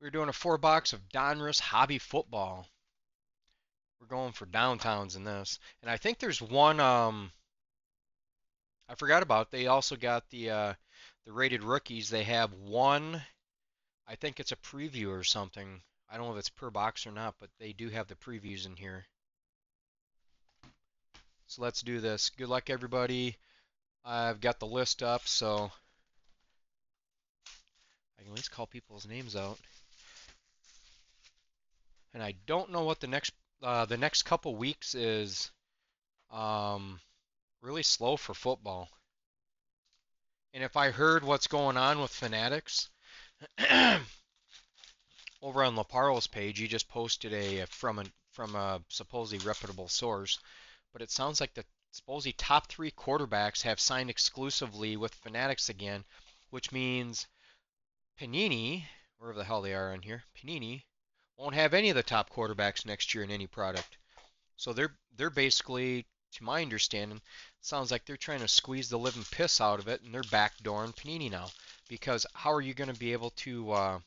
We're doing a 4 box of Donruss Hobby Football. We're going for downtowns in this. And I think there's one I forgot about. They also got the rated rookies. They have one, I think it's a preview or something. I don't know if it's per box or not, but they do have the previews in here. So let's do this. Good luck, everybody. I've got the list up, so I can at least call people's names out. And I don't know what the next couple weeks is. Really slow for football. And if I heard what's going on with Fanatics, over on Laparo's page, he just posted from a supposedly reputable source, but it sounds like the supposedly top 3 quarterbacks have signed exclusively with Fanatics again, which means Panini, wherever the hell they are in here, Panini won't have any of the top quarterbacks next year in any product. So they're basically, to my understanding, sounds like they're trying to squeeze the living piss out of it, and they're backdooring Panini now. Because how are you going to be able to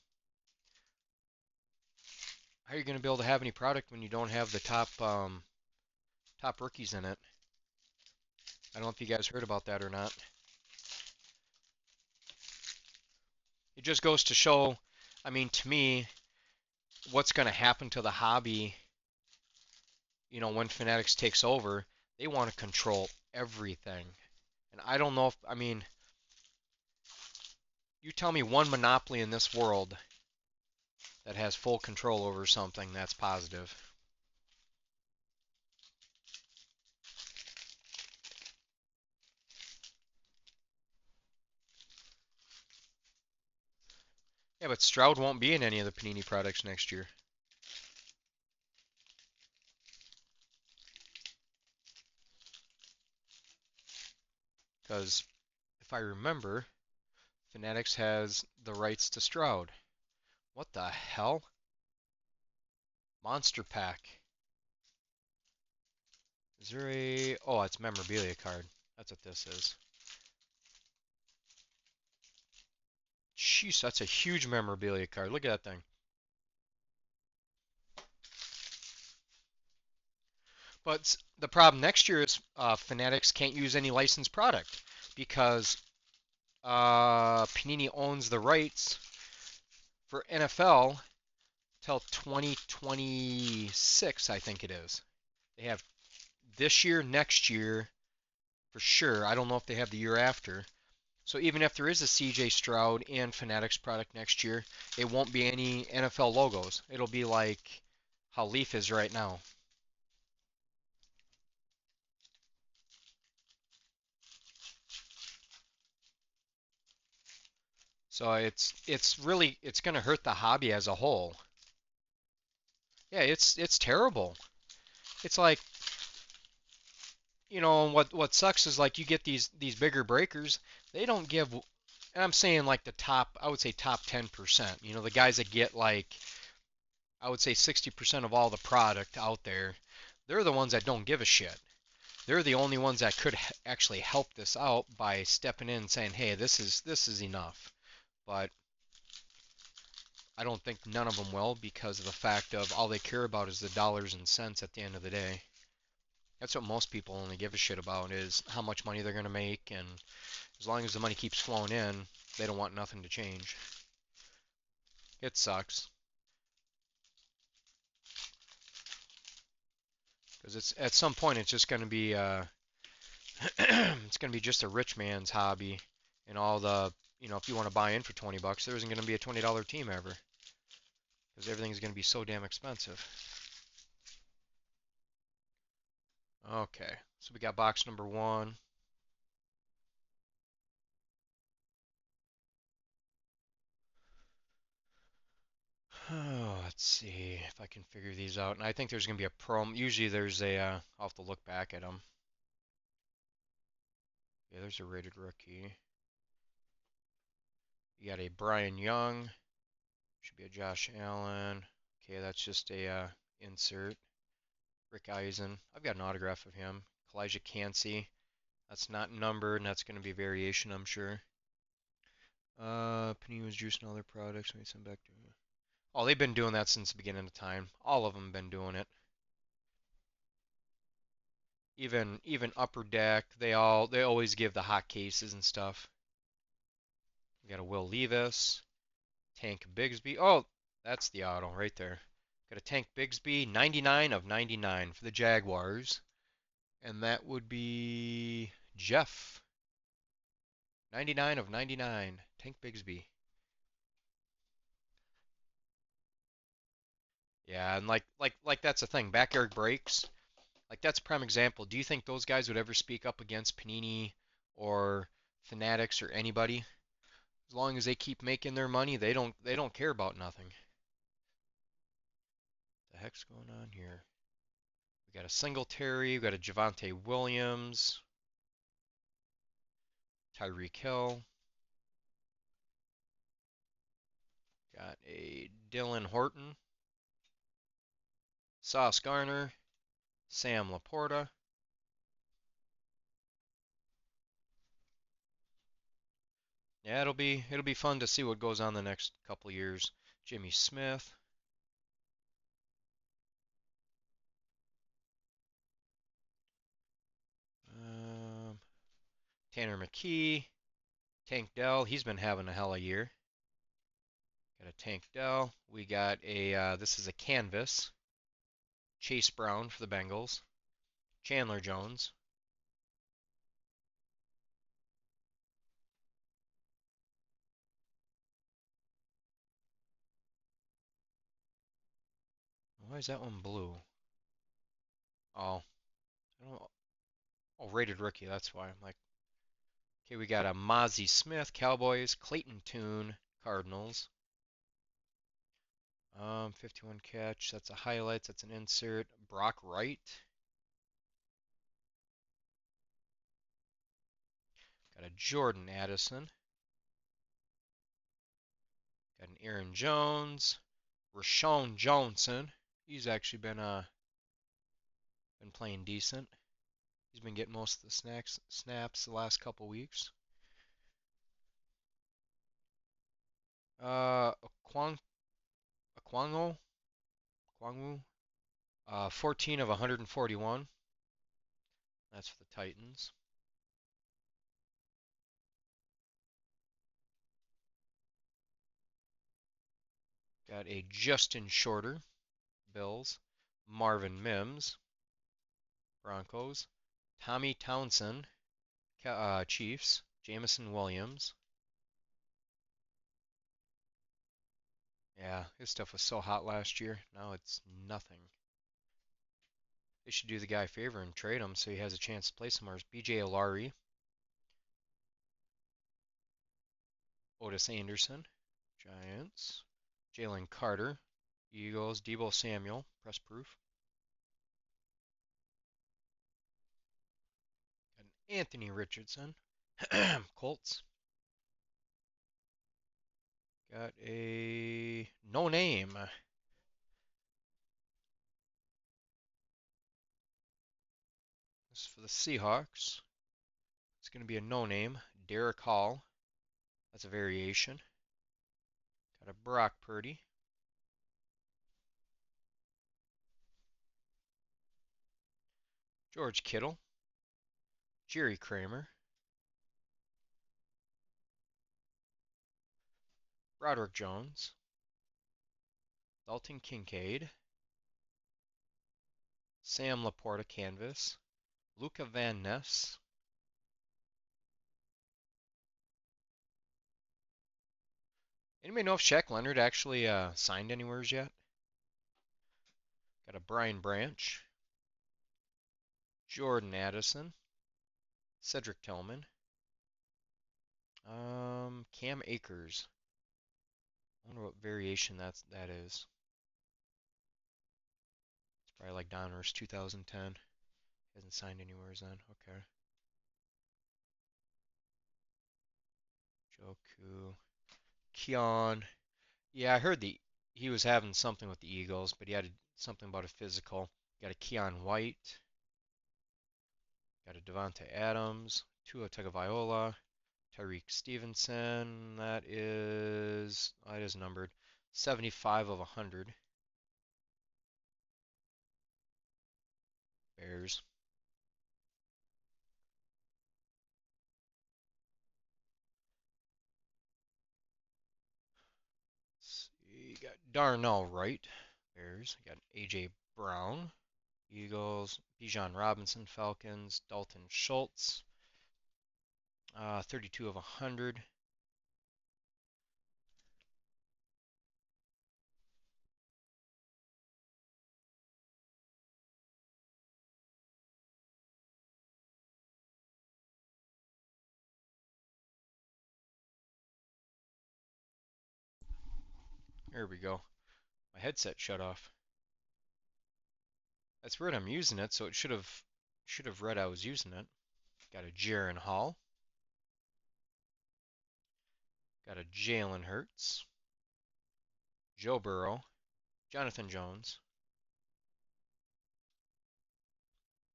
have any product when you don't have the top rookies in it? I don't know if you guys heard about that or not. It just goes to show, I mean, to me, what's going to happen to the hobby. When Fanatics takes over, they want to control everything. And I don't know if, I mean, you tell me one monopoly in this world that has full control over something that's positive. Yeah, but Stroud won't be in any of the Panini products next year. Because if I remember, Fanatics has the rights to Stroud. What the hell? Monster Pack. Is there a... Oh, it's memorabilia card. That's what this is. Jeez, that's a huge memorabilia card. Look at that thing. But the problem next year is Fanatics can't use any licensed product because Panini owns the rights for NFL till 2026, I think it is. They have this year, next year, for sure. I don't know if they have the year after. So even if there is a CJ Stroud and Fanatics product next year, it won't be any NFL logos. It'll be like how Leaf is right now. So it's going to hurt the hobby as a whole. Yeah, it's terrible. It's like, what sucks is like you get these bigger breakers, they don't give, and I'm saying like the top, I would say top 10%. The guys that get like, I would say 60% of all the product out there, they're the ones that don't give a shit. They're the only ones that could actually help this out by stepping in and saying, "Hey, this is enough." But I don't think none of them will because of the fact of all they care about is the dollars and cents at the end of the day. That's what most people only give a shit about is how much money they're going to make, and as long as the money keeps flowing in, they don't want nothing to change. It sucks. Because it's at some point it's just going to be it's going to be just a rich man's hobby, and all the if you want to buy in for 20 bucks, there isn't going to be a $20 team ever because everything's going to be so damn expensive. Okay, so we got box number 1. Oh, let's see if I can figure these out. And I think there's going to be a promo. Usually there's I'll have to look back at them. Yeah, there's a rated rookie. You got a Brian Young. Should be a Josh Allen. Okay, that's just a insert. Rick Eisen. I've got an autograph of him. Elijah Cansey. That's not numbered, and that's going to be variation, I'm sure. Panini was juicing all their products. Made some back to. Oh, they've been doing that since the beginning of time. All of them have been doing it. Even Upper Deck, they always give the hot cases and stuff. We got a Will Levis, Tank Bigsby. Oh, that's the auto right there. Got a Tank Bigsby, 99 of 99 for the Jaguars. And that would be Jeff. 99 of 99. Tank Bigsby. Yeah, and like that's the thing. Backyard breaks. Like that's a prime example. Do you think those guys would ever speak up against Panini or Fanatics or anybody? As long as they keep making their money, they don't care about nothing. The heck's going on here? We got a Singletary, we got a Javonte Williams, Tyreek Hill, got a Dylan Horton, Sauce Garner, Sam Laporta. Yeah, it'll be fun to see what goes on the next couple years. Jimmy Smith, um, Tanner McKee, Tank Dell. He's been having a hell of a year. Got a Tank Dell. We got a this is a canvas. Chase Brown for the Bengals. Chandler Jones. Why is that one blue? Oh, I don't know. Oh, rated rookie. That's why. I'm like, okay, we got a Mozzie Smith, Cowboys. Clayton Tune, Cardinals. 51 catch. That's a highlights. That's an insert. Brock Wright. Got a Jordan Addison. Got an Aaron Jones. Rashawn Johnson. He's actually been playing decent. He's been getting most of the snaps the last couple weeks. Uh, Kwang, Kwangwo, Kwangwu, 14 of 141. That's for the Titans. Got a Justin Shorter, Bills. Marvin Mims, Broncos. Tommy Townsend, Chiefs. Jamison Williams. Yeah, his stuff was so hot last year. Now it's nothing. They should do the guy a favor and trade him so he has a chance to play somewhere. BJ Olari, Otis Anderson, Giants. Jalen Carter, Eagles. Debo Samuel, press proof. And Anthony Richardson, Colts. Got a no name. This is for the Seahawks. It's going to be a no name. Derek Hall. That's a variation. Got a Brock Purdy. George Kittle. Jerry Kramer. Broderick Jones. Dalton Kincaid. Sam Laporta canvas. Luca Van Ness. Anybody know if Shaq Leonard actually signed anywheres yet? Got a Brian Branch. Jordan Addison. Cedric Tillman. Cam Akers. I wonder what variation that is. It's probably like Donruss 2010. Hasn't signed anywhere then. Okay. Joku. Keon. Yeah, I heard he was having something with the Eagles, but he had something about a physical. Got a Keon White. Got a Devonte Adams. Tua Tagovailoa. Tyreek Stevenson. That is numbered. 75 of 100. Bears. Let's see, got Darnell Wright. Bears. Got AJ Brown. Eagles. Bijan Robinson. Falcons. Dalton Schultz. 32 of 100. There we go. My headset shut off. That's weird. I'm using it, so it should have read I was using it. Got a Jaron Hall. Got a Jalen Hurts. Joe Burrow. Jonathan Jones.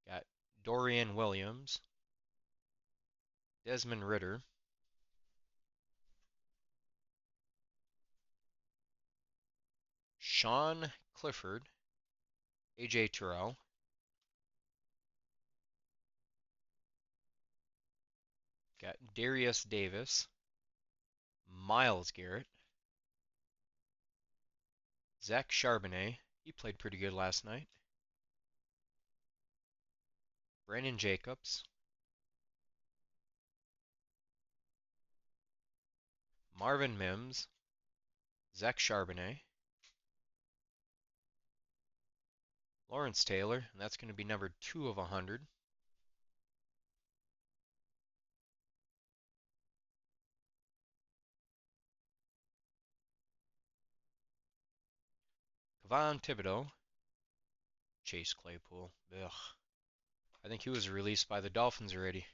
Got Dorian Williams. Desmond Ritter. Sean Clifford. AJ Terrell. Got Darius Davis. Myles Garrett. Zach Charbonnet. He played pretty good last night. Brandon Jacobs. Marvin Mims. Zach Charbonnet. Lawrence Taylor, and that's going to be number 2 of 100. Kevon Thibodeau. Chase Claypool. Ugh. I think he was released by the Dolphins already.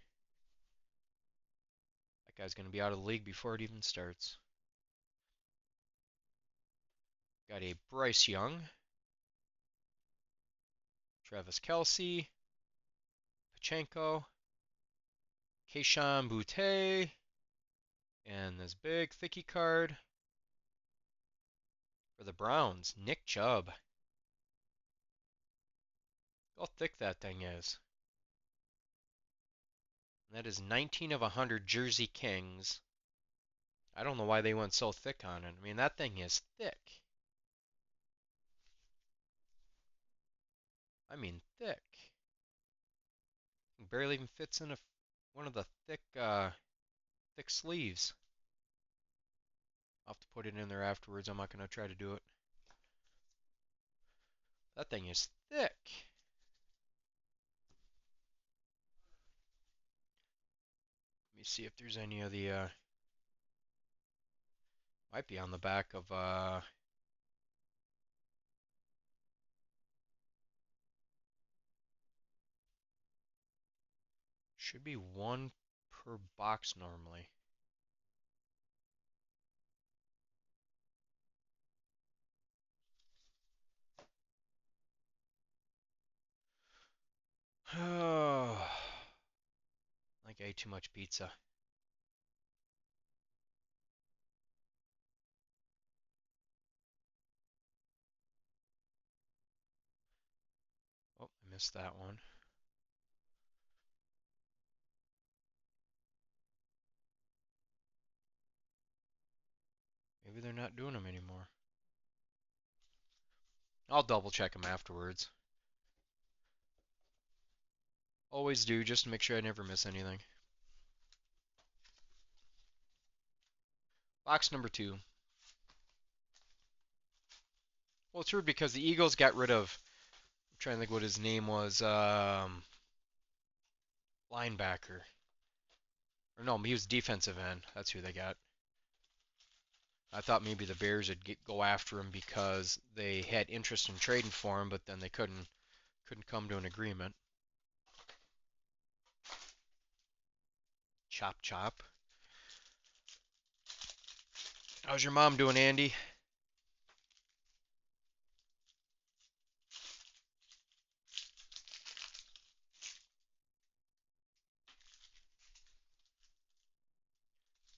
That guy's going to be out of the league before it even starts. Got a Bryce Young. Travis Kelce. Pachenko. Keishawn Boutte. And this big thicky card for the Browns, Nick Chubb. How thick that thing is. And that is 19 of 100 Jersey Kings. I don't know why they went so thick on it. I mean, that thing is thick. I mean, thick. It barely even fits in one of the thick sleeves. I'll have to put it in there afterwards. I'm not going to try to do it. That thing is thick. Let me see if there's any of the, might be on the back of, should be one per box normally. Oh, like I ate too much pizza. Oh, I missed that one. Maybe they're not doing them anymore. I'll double check them afterwards. Always do, just to make sure I never miss anything. Box number 2. Well, it's weird because the Eagles got rid of, I'm trying to think what his name was, linebacker. Or no, he was defensive end. That's who they got. I thought maybe the Bears would go after him because they had interest in trading for him, but then they couldn't come to an agreement. Chop chop. How's your mom doing, Andy?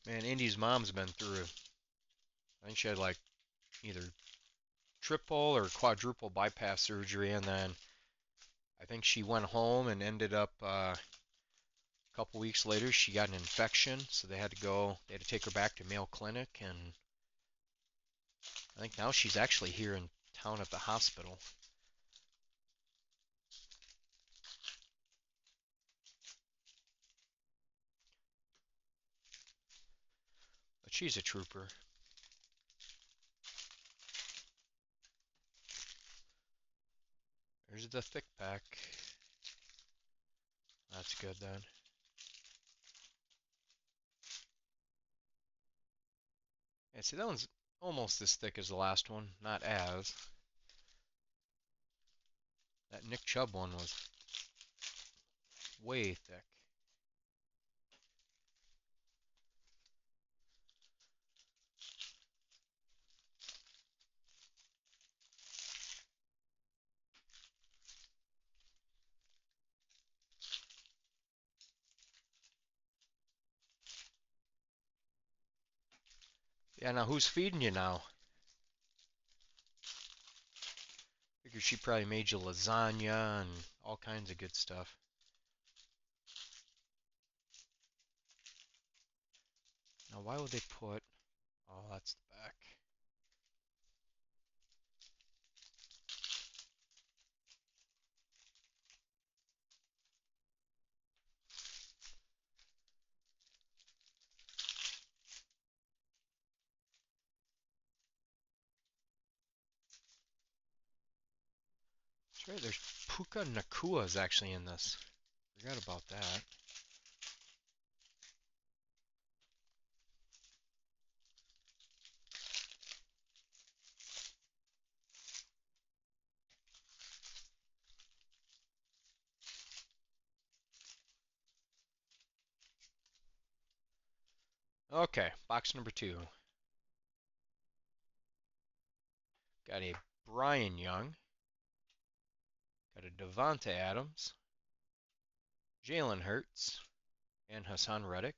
Man, Andy's mom's been through. I think she had like either triple or quadruple bypass surgery, and then I think she went home and ended up a couple weeks later she got an infection, so they had to take her back to Mayo Clinic, and I think now she's actually here in town at the hospital. But she's a trooper. There's the thick pack. That's good then. Yeah, see, that one's almost as thick as the last one. Not as. That Nick Chubb one was way thick. Yeah, now who's feeding you now? Figure she probably made you lasagna and all kinds of good stuff. Now, why would they put... Oh, that's the back. That's right, there's Puka Nakua is actually in this. Forgot about that. Okay, box number 2. Got a Brian Young. Got a Devonta Adams. Jalen Hurts. And Hassan Reddick.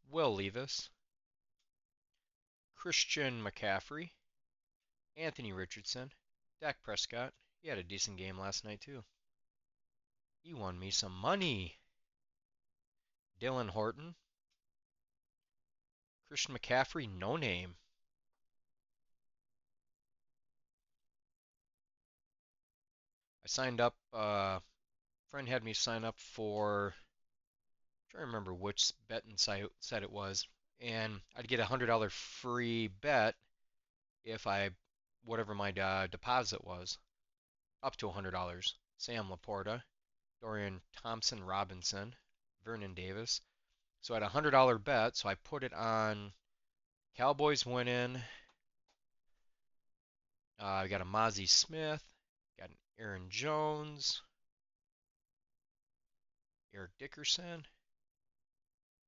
Will Levis. Christian McCaffrey. Anthony Richardson. Dak Prescott. He had a decent game last night, too. He won me some money. Dylan Horton. Christian McCaffrey, no name. I signed up, a friend had me sign up for, I'm trying to remember which betting site said it was, and I'd get a $100 free bet if whatever my deposit was, up to $100. Sam Laporta, Dorian Thompson Robinson, Vernon Davis. So I had a $100 bet, so I put it on Cowboys winning. I got a Mozzie Smith, got an Aaron Jones, Eric Dickerson,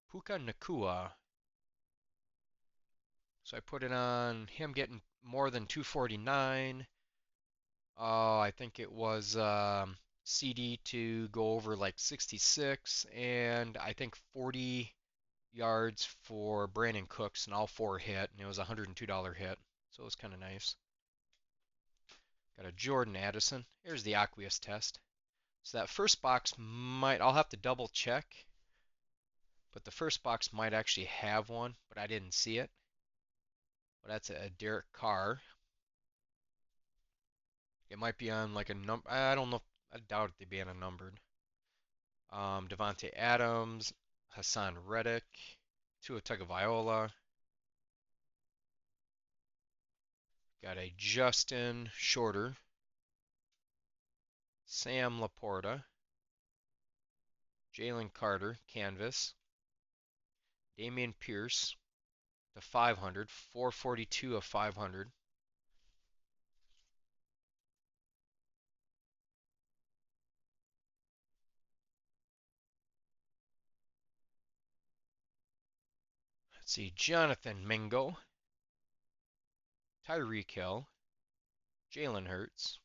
Puka Nakua. So I put it on him getting more than 249. Oh, I think it was CD to go over like 66, and I think 40 yards for Brandon Cooks, and all 4 hit, and it was a $102 hit. So it was kind of nice. Got a Jordan Addison. Here's the aqueous test. So that first box I'll have to double check, but the first box might actually have one, but I didn't see it. But that's a Derek Carr. It might be on like a number. I don't know. I doubt they'd be on a numbered. Devontae Adams, Hassan Reddick, Tua Tagovailoa. Got a Justin Shorter, Sam Laporta, Jalen Carter, canvas, Damian Pierce, to 500, 442 of 500. Let's see, Jonathan Mingo, Tyreek Hill, Jalen Hurts.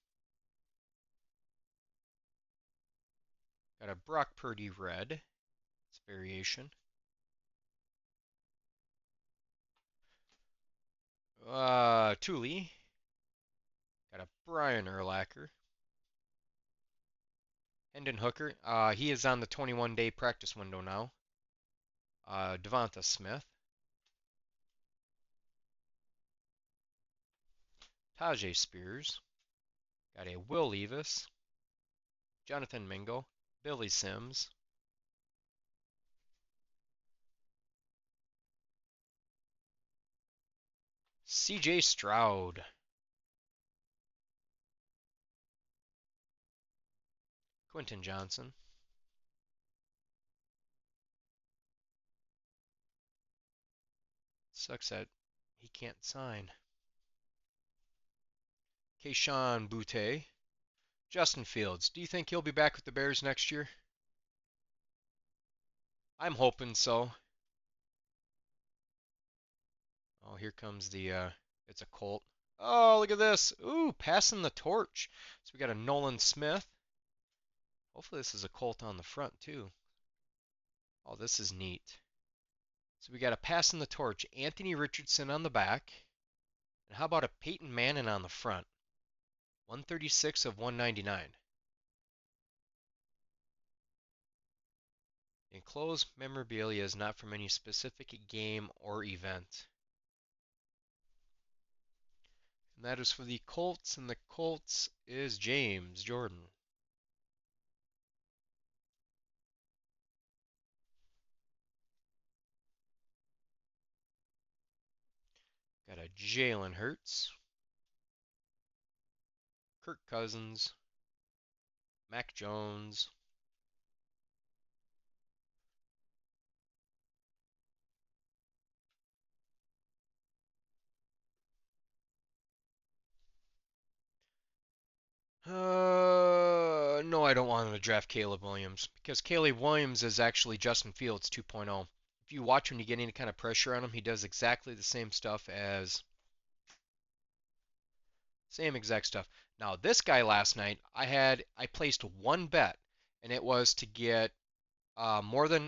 Got a Brock Purdy red. It's a variation. Thule. Got a Brian Urlacher. Hendon Hooker. He is on the 21-day practice window now. Devonta Smith. Tajay Spears. Got a Will Levis. Jonathan Mingo. Billy Sims. CJ Stroud. Quentin Johnson. Sucks that he can't sign. Keyshawn Butte. Justin Fields. Do you think he'll be back with the Bears next year? I'm hoping so. Oh, here comes it's a Colt. Oh, look at this. Ooh, passing the torch. So we got a Nolan Smith. Hopefully this is a Colt on the front too. Oh, this is neat. So we got a passing the torch. Anthony Richardson on the back. And how about a Peyton Manning on the front? 136 of 199. Enclosed memorabilia is not from any specific game or event. And that is for the Colts, and the Colts is James Jordan. Got a Jalen Hurts, Kirk Cousins, Mac Jones. No, I don't want to draft Caleb Williams because Caleb Williams is actually Justin Fields 2.0. If you watch when you get any kind of pressure on him, he does exactly the same stuff as same exact stuff. Now, this guy last night, I placed one bet, and it was to get or it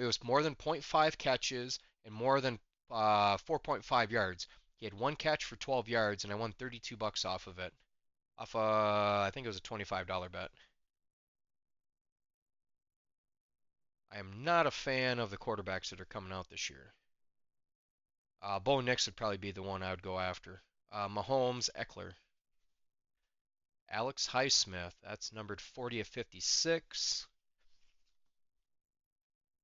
was more than point 0.5 catches and more than 4.5 yards. He had one catch for 12 yards, and I won $32 off of it. Off I think it was a $25 bet. I am not a fan of the quarterbacks that are coming out this year. Bo Nix would probably be the one I would go after. Mahomes, Eckler. Alex Highsmith, that's numbered 40 of 56.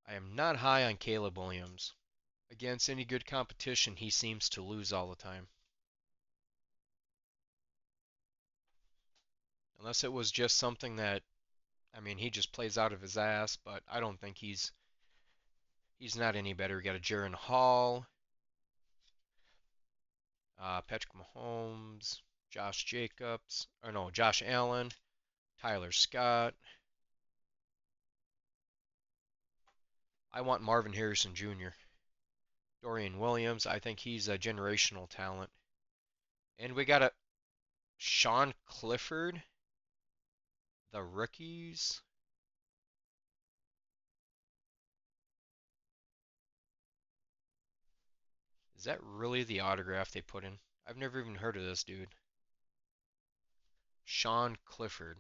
I am not high on Caleb Williams. Against any good competition, he seems to lose all the time. Unless it was just something that, I mean, he just plays out of his ass, but I don't think he's not any better. We got a Jaron Hall, Patrick Mahomes, Josh Jacobs, or no, Josh Allen, Tyler Scott. I want Marvin Harrison Jr. Dorian Williams, I think he's a generational talent. And we got a Sean Clifford, the rookies. Is that really the autograph they put in? I've never even heard of this dude. Sean Clifford.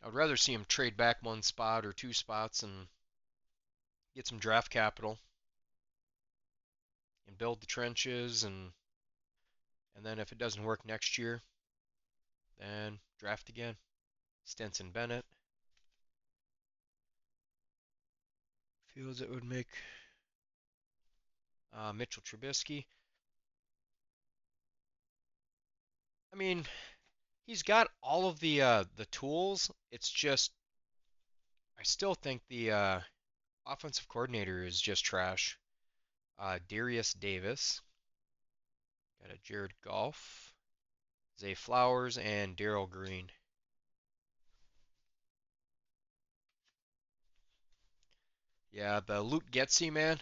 I would rather see him trade back one spot or two spots and get some draft capital and build the trenches and then if it doesn't work next year, then draft again. Stetson Bennett. Feels it would make Mitchell Trubisky. I mean, he's got all of the tools. It's just I still think the offensive coordinator is just trash. Darius Davis. Got a Jared Goff, Zay Flowers, and Darrell Green. Yeah, the Luke Getsy, man.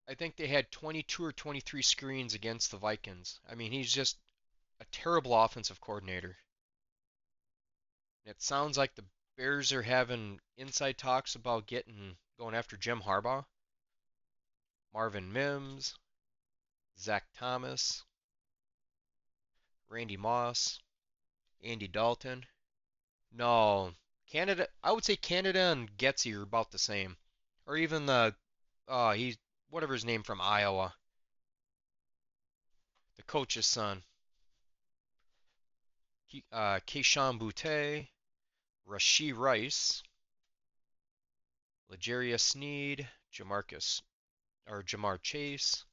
I think they had 22 or 23 screens against the Vikings. I mean, he's just a terrible offensive coordinator. It sounds like the Bears are having inside talks about going after Jim Harbaugh, Marvin Mims, Zach Thomas, Randy Moss, Andy Dalton. No, Canada. I would say Canada and Getsy are about the same, or even he's whatever his name from Iowa, the coach's son, Keyshawn Boutte, Rashee Rice, L'Jarius Sneed, Jamar Chase,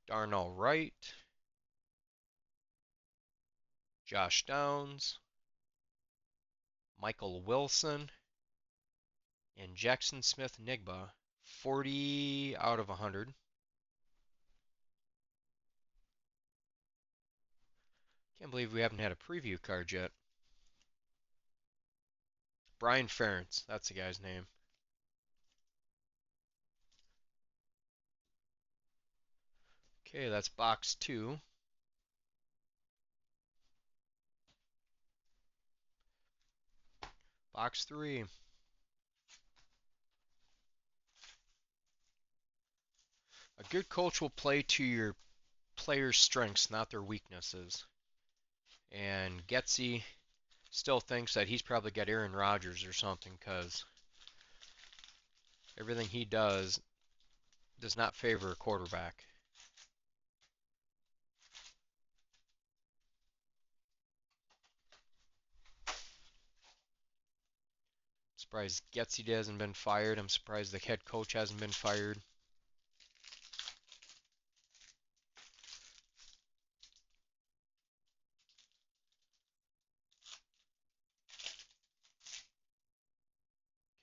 Darnell Wright, Josh Downs, Michael Wilson, and Jackson Smith Nigba. 40 out of 100. Can't believe we haven't had a preview card yet. Brian Ferentz, that's the guy's name. Okay, that's box 2. Box 3. A good coach will play to your players' strengths, not their weaknesses. And Getsy still thinks that he's probably got Aaron Rodgers or something because everything he does not favor a quarterback. Surprised Getsy hasn't been fired. I'm surprised the head coach hasn't been fired.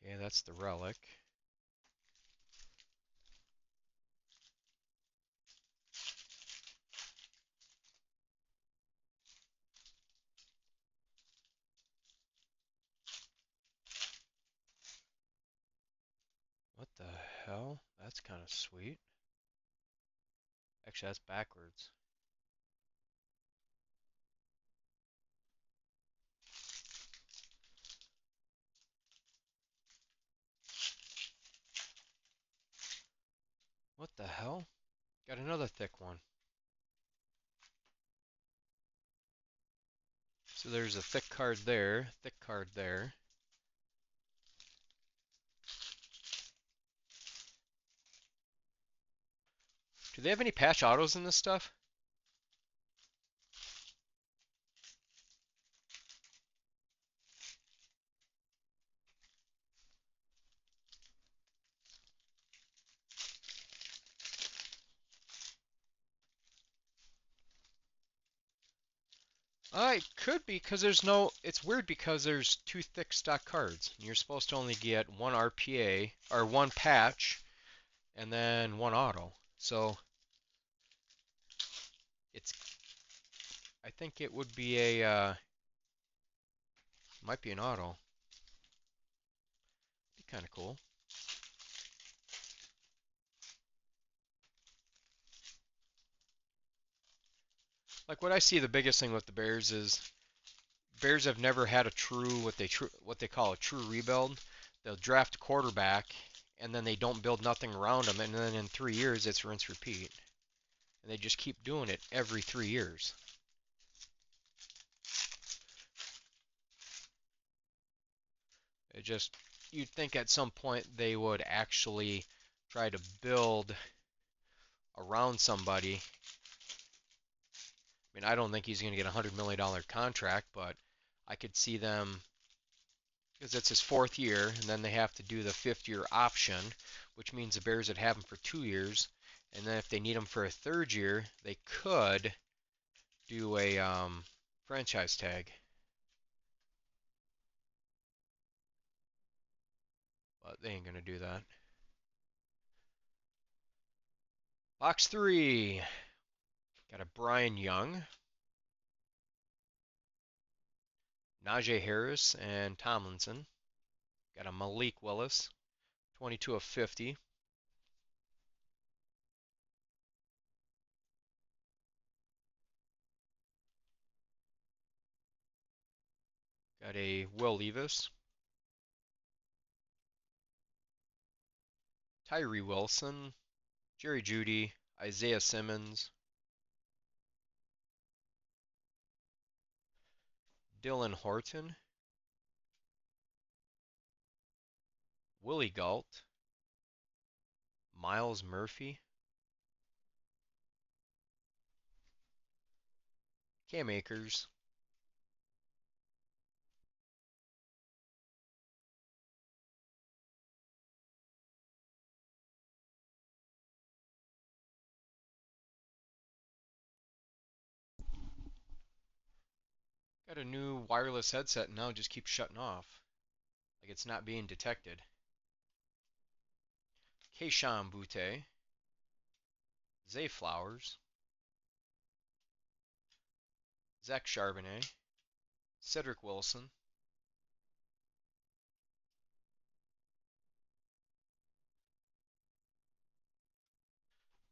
Okay, that's the relic. What the hell? That's kind of sweet. Actually, that's backwards. What the hell? Got another thick one. So there's a thick card there, thick card there. Do they have any patch autos in this stuff? It could be because there's no. It's weird because there's two thick stock cards. You're supposed to only get one RPA or one patch and then one auto. So it's. I think it would be might be an auto. Be kind of cool. Like what I see, the biggest thing with the Bears is Bears have never had a true what they call a true rebuild. They'll draft a quarterback and then they don't build nothing around him, and then in 3 years it's rinse repeat, and they just keep doing it every 3 years. It just you'd think at some point they would actually try to build around somebody. I mean, I don't think he's going to get a $100 million contract, but I could see them because it's his 4th year, and then they have to do the 5th-year option, which means the Bears would have him for 2 years, and then if they need him for a 3rd year, they could do a franchise tag. But they ain't going to do that. Box 3. Got a Brian Young. Najee Harris and Tomlinson. Got a Malik Willis, 22 of 50. Got a Will Levis, Tyree Wilson, Jerry Jeudy, Isaiah Simmons, Dylan Horton, Willie Galt, Miles Murphy, Cam Akers, got a new wireless headset and now it just keeps shutting off. Like it's not being detected. Keishon Butte, Zay Flowers, Zach Charbonnet, Cedric Wilson,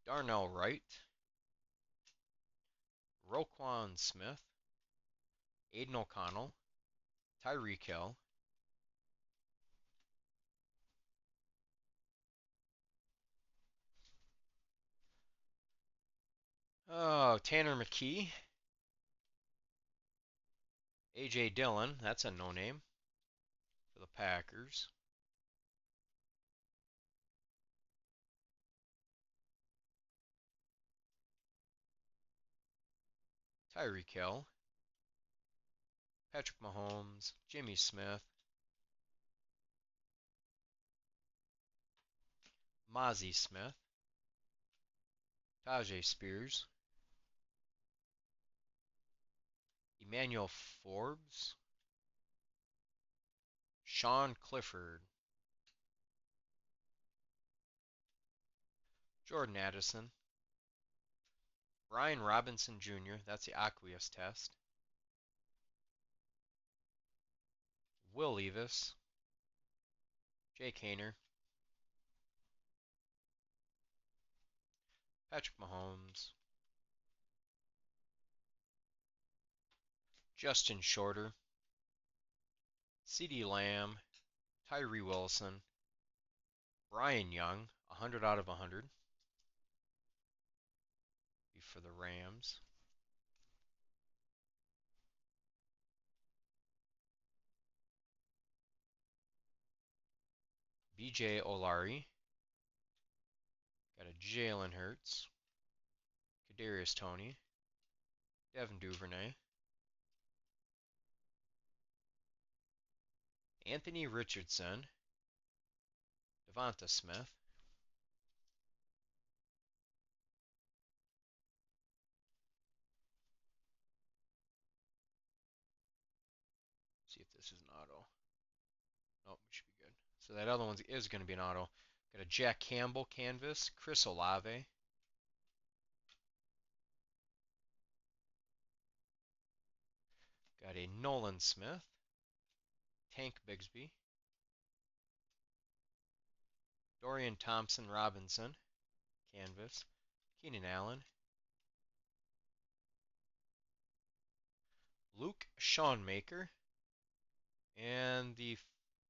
Darnell Wright, Roquan Smith, Aiden O'Connell, Tyreek Hill, oh, Tanner McKee, A.J. Dillon, that's a no-name for the Packers. Tyreek Hill, Patrick Mahomes, Jimmy Smith, Mozzie Smith, Tajay Spears, Emmanuel Forbes, Sean Clifford, Jordan Addison, Brian Robinson Jr., that's the aqueous test, Will Levis, Jake Hayner, Patrick Mahomes, Justin Shorter, CeeDee Lamb, Tyree Wilson, Brian Young, 100 out of 100 for the Rams. BJ Olari, got a Jalen Hurts, Kadarius Toney, Devin Duvernay, Anthony Richardson, Devonta Smith, see if this is an auto. Nope, we should be good. So that other one is going to be an auto. Got a Jack Campbell canvas, Chris Olave, got a Nolan Smith, Tank Bigsby, Dorian Thompson Robinson, canvas, Keenan Allen, Luke Schoonmaker, and the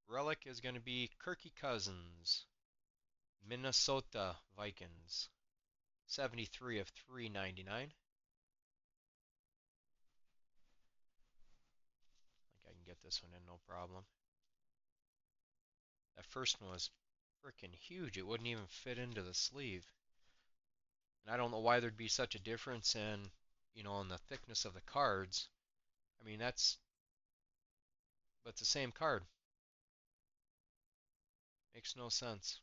relic is going to be Kirky Cousins, Minnesota Vikings, 73 of 399. I think I can get this one in no problem. That first one was freaking huge. It wouldn't even fit into the sleeve. And I don't know why there'd be such a difference in the thickness of the cards. I mean, but it's the same card. Makes no sense.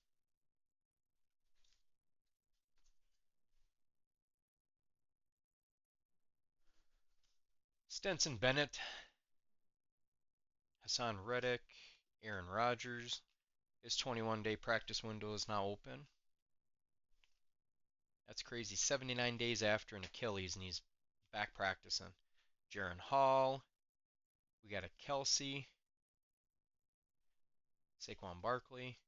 Stenson Bennett, Hassan Reddick, Aaron Rodgers. His 21-day practice window is now open. That's crazy. 79 days after an Achilles, and he's back practicing. Jaron Hall. We got a Kelsey, Saquon Barkley,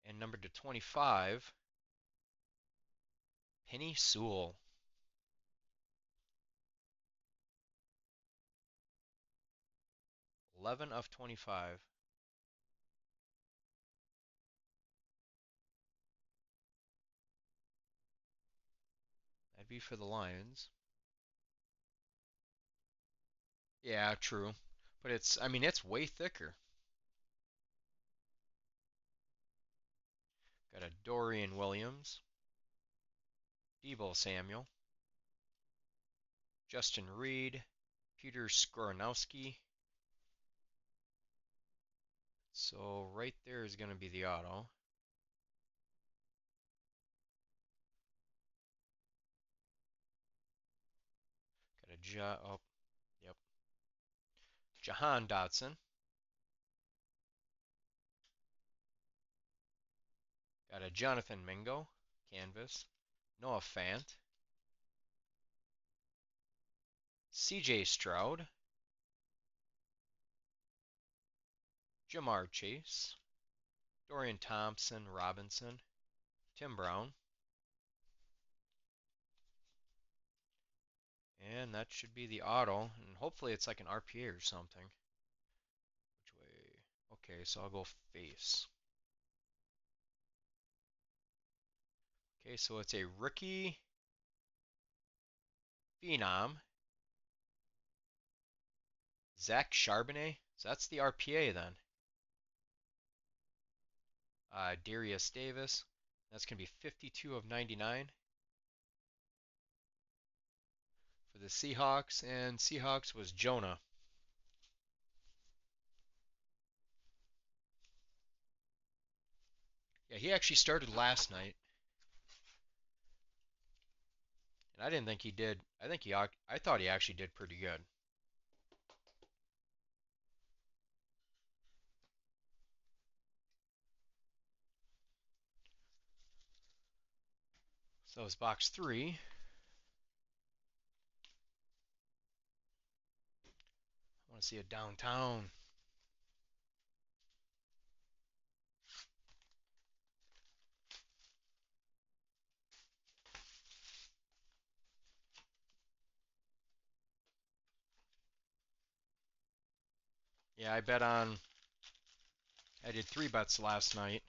and number to 25, Penny Sewell. 11 of 25. That'd be for the Lions. Yeah, true. But it's, I mean, it's way thicker. Got a Dorian Williams, Deebo Samuel, Justin Reed, Peter Skoronowski. So right there is going to be the auto. Got a oh, yep. Jahan Dotson. Got a Jonathan Mingo, canvas. Noah Fant. CJ Stroud. Jamar Chase. Dorian Thompson Robinson. Tim Brown. And that should be the auto. And hopefully it's like an RPA or something. Which way? Okay, so I'll go face. Okay, so it's a rookie phenom. Zach Charbonnet. So that's the RPA then. Darius Davis. That's going to be 52 of 99 for the Seahawks. And Seahawks was Jonah. Yeah, he actually started last night. And I didn't think he did. I thought he actually did pretty good. So it's box 3. I want to see it downtown. Yeah, I did 3 bets last night,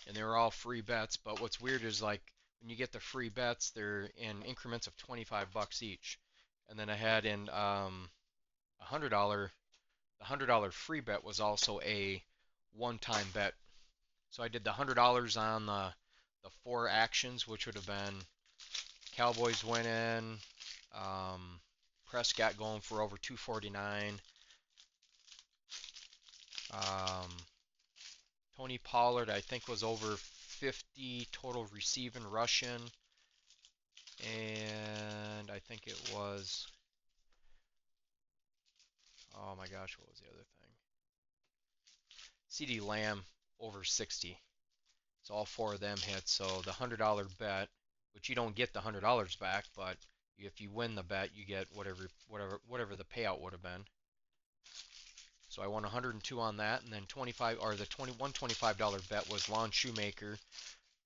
and they were all free bets. But what's weird is like when you get the free bets, they're in increments of 25 bucks each. And then I had in $100. The $100 free bet was also a one-time bet. So I did the $100 on the 4 actions, which would have been Cowboys winning, Prescott going for over 249, Tony Pollard I think was over 50 total receiving rushing, and I think it was, oh my gosh, what was the other thing? CeeDee Lamb over 60. So all 4 of them hit. So the $100 bet, which you don't get the $100 back, but if you win the bet, you get whatever the payout would have been. So I won 102 on that, and then 25 or the $125 bet was Lon Shoemaker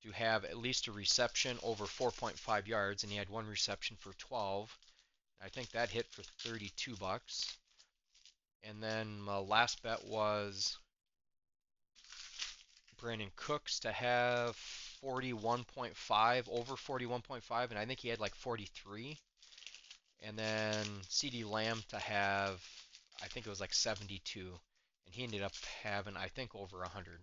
to have at least a reception over 4.5 yards, and he had 1 reception for 12. I think that hit for 32 bucks. And then my last bet was Brandon Cooks to have 41.5, over 41.5, and I think he had like 43. And then CeeDee Lamb to have, I think it was like 72, and he ended up having, I think, over 100.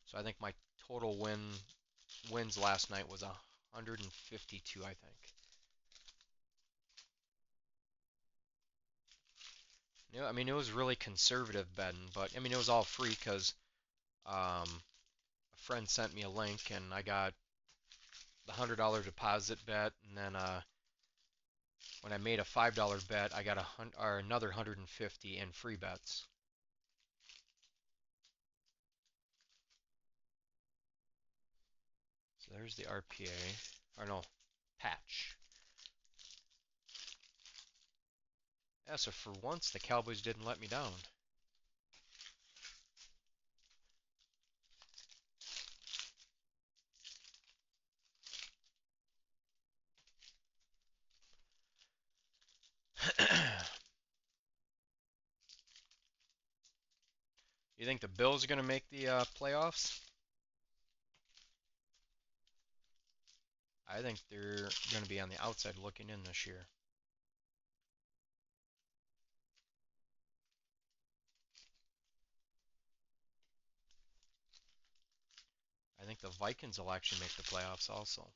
So I think my total wins last night was 152, I think. You know, I mean, it was really conservative betting, but I mean, it was all free because a friend sent me a link, and I got the $100 deposit bet, and then when I made a $5 bet, I got another 150 in free bets. So there's the RPA, or no, patch. Yeah, so for once, the Cowboys didn't let me down. You think the Bills are going to make the playoffs? I think they're going to be on the outside looking in this year. I think the Vikings will actually make the playoffs also.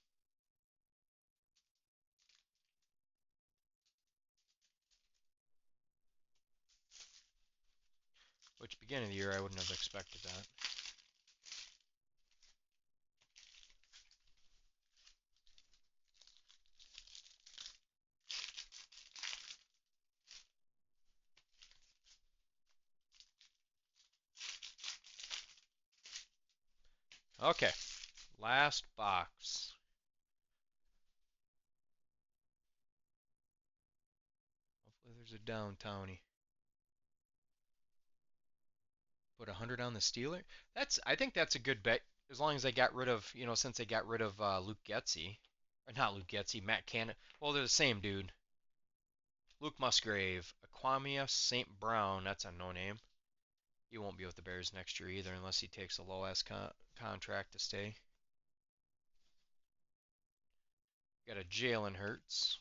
Which, beginning of the year, I wouldn't have expected that. Okay, last box. Hopefully there's a downtowny. Put 100 on the Steeler. I think that's a good bet as long as they got rid of, since they got rid of Luke Getzey. Or not Luke Getzey, Matt Canada. Well, they're the same dude. Luke Musgrave, Aquamia St. Brown. That's a no name. He won't be with the Bears next year either unless he takes a low ass contract to stay. Got a Jalen Hurts,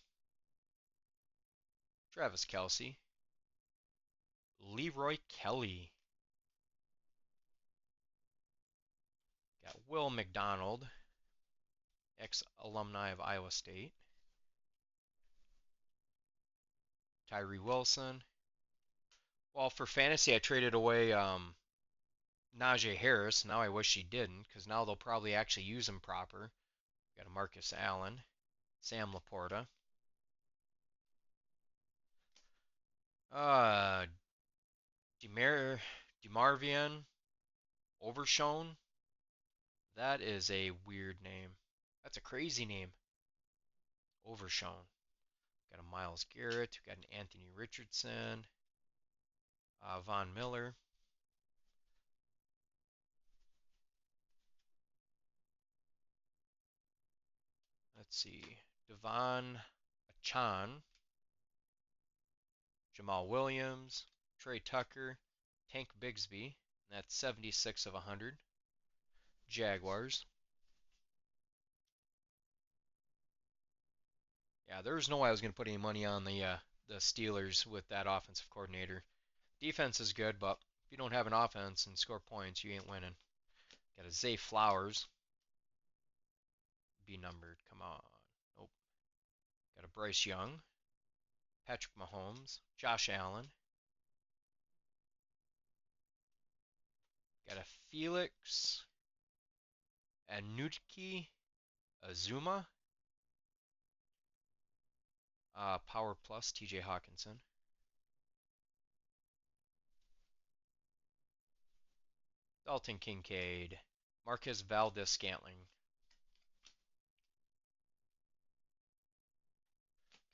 Travis Kelce, Leroy Kelly. Got Will McDonald, ex-alumni of Iowa State. Tyree Wilson. Well, for fantasy, I traded away Najee Harris. Now I wish he didn't, because now they'll probably actually use him proper. Got a Marcus Allen, Sam Laporta. Uh, DeMarvion Overshown. That is a weird name. That's a crazy name. Overshown. Got a Myles Garrett. Got an Anthony Richardson. Von Miller. Let's see. Devon Achan. Jamal Williams. Trey Tucker. Tank Bigsby. That's 76 of 100. Jaguars. Yeah, there was no way I was going to put any money on the Steelers with that offensive coordinator. Defense is good, but if you don't have an offense and score points, you ain't winning. Got a Zay Flowers. Be numbered. Come on. Nope. Got a Bryce Young. Patrick Mahomes. Josh Allen. Got a Felix Anutki Azuma. Power Plus TJ Hawkinson. Dalton Kincaid. Marquez Valdez Scantling.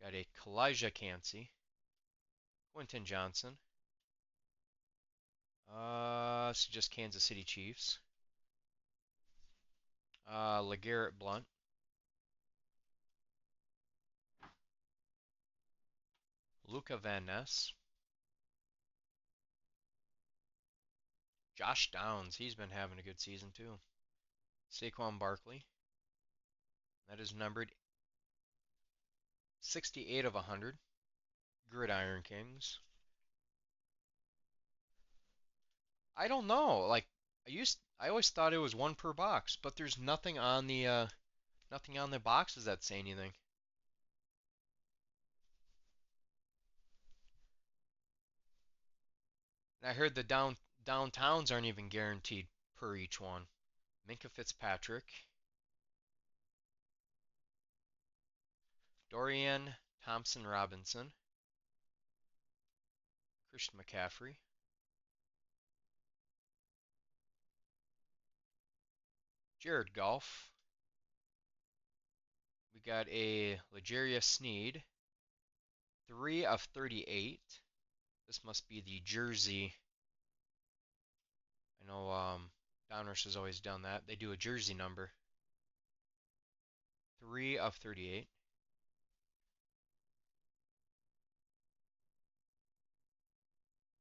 Got a Kalijah Cansey. Quentin Johnson. So just Kansas City Chiefs. LeGarrette Blunt. Luca Van Ness. Josh Downs. He's been having a good season too. Saquon Barkley. That is numbered 68 of 100. Gridiron Kings. I don't know. Like I always thought it was one per box, but there's nothing on the boxes that say anything. And I heard the downtowns aren't even guaranteed per each one. Minka Fitzpatrick, Dorian Thompson Robinson, Christian McCaffrey, Jared Goff. We got a L'Jarius Sneed, 3 of 38. This must be the jersey. I know Donruss has always done that. They do a jersey number. 3 of 38.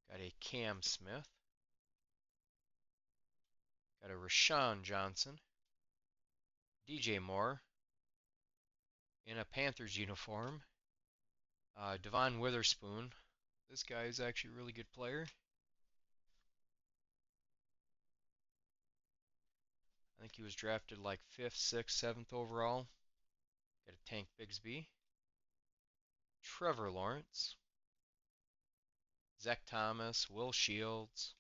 Got a Cam Smith. Got a Rashawn Johnson. DJ Moore in a Panthers uniform. Devon Witherspoon. This guy is actually a really good player. I think he was drafted like 5th, 6th, 7th overall. Got a Tank Bigsby. Trevor Lawrence. Zach Thomas. Will Shields.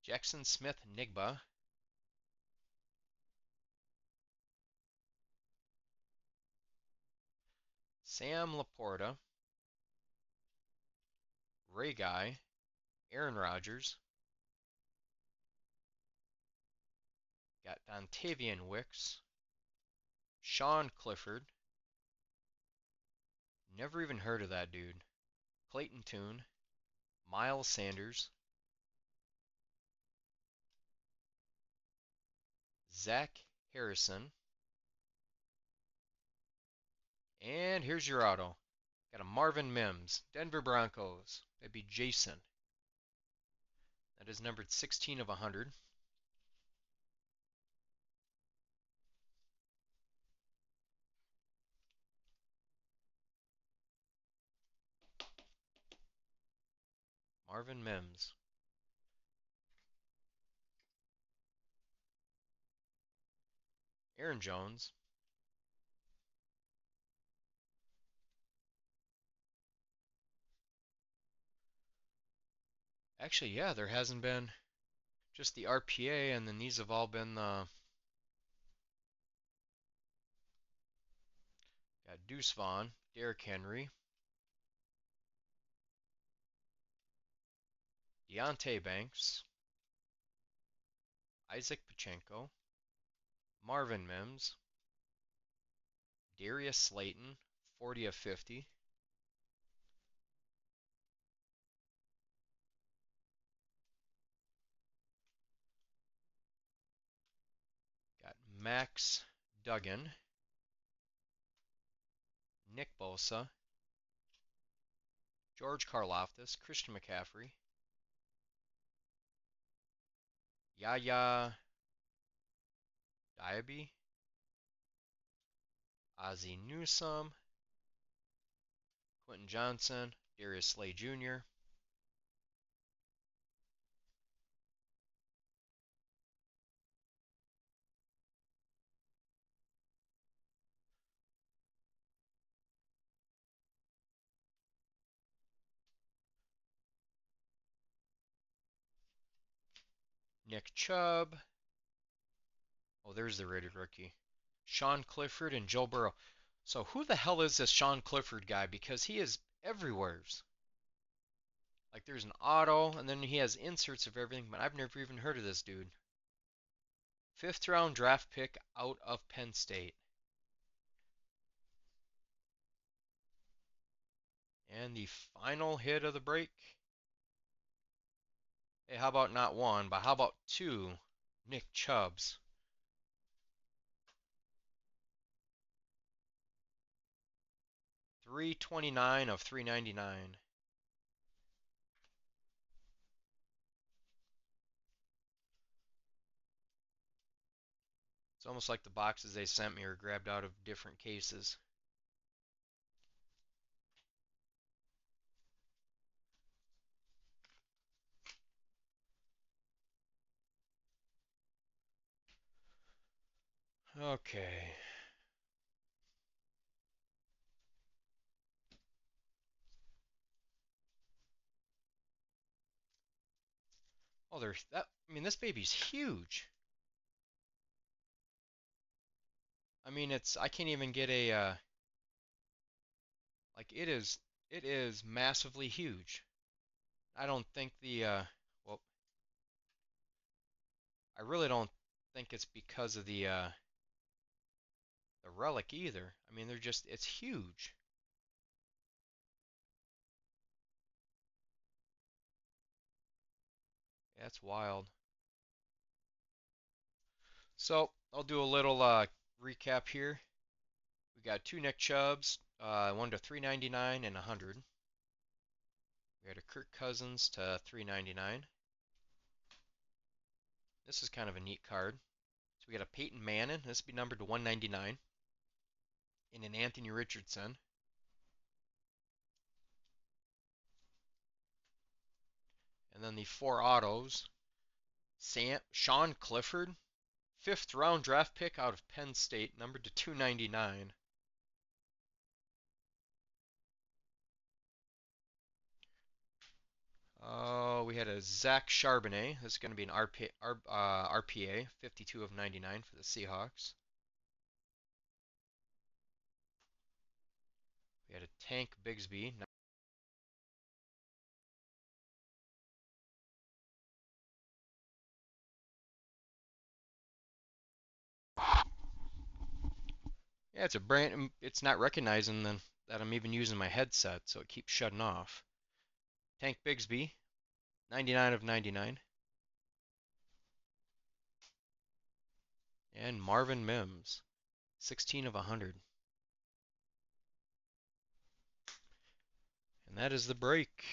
Jackson Smith-Njigba. Sam Laporta. Ray Guy. Aaron Rodgers. Got Dontavian Wicks. Sean Clifford. Never even heard of that dude. Clayton Tune. Miles Sanders. Zach Harrison. And here's your auto. Got a Marvin Mims. Denver Broncos. That'd be Jason. That is numbered 16 of 100. Marvin Mims. Aaron Jones. Actually, yeah, there hasn't been just the RPA, and then these have all been the. Got Deuce Vaughn, Derrick Henry, Deontay Banks, Isaac Pacheco, Marvin Mims, Darius Slayton, 40 of 50. Got Max Duggan, Nick Bosa, George Karlaftis, Christian McCaffrey, Yaya Diaby, Ozzie Newsome, Quentin Johnson, Darius Slay Jr., Nick Chubb. Oh, there's the rated rookie. Sean Clifford and Joe Burrow. So who the hell is this Sean Clifford guy? Because he is everywhere. Like there's an auto, and then he has inserts of everything, but I've never even heard of this dude. 5th round draft pick out of Penn State. And the final hit of the break. Hey, how about not one, but how about two Nick Chubbs? $329 of $399. It's almost like the boxes they sent me are grabbed out of different cases. Okay. Oh, there's that. I mean, this baby's huge. I mean, I can't even get a, like it is massively huge. I don't think well, I really don't think it's because of the, the relic either. I mean, they're just, it's huge. That's wild. So I'll do a little recap here. We got two Nick Chubbs, one to 399 and 100. We got a Kirk Cousins to 399. This is kind of a neat card. So we got a Peyton Manning. This would be numbered to 199. And an Anthony Richardson. And then the four autos. Sean Clifford, fifth round draft pick out of Penn State, numbered to 299. Oh, we had a Zach Charbonnet. This is going to be an RPA, 52 of 99 for the Seahawks. We had a Tank Bigsby. Yeah, it's a brand. It's not recognizing that I'm even using my headset, so it keeps shutting off. Tank Bigsby, 99 of 99. And Marvin Mims, 16 of 100. And that is the break.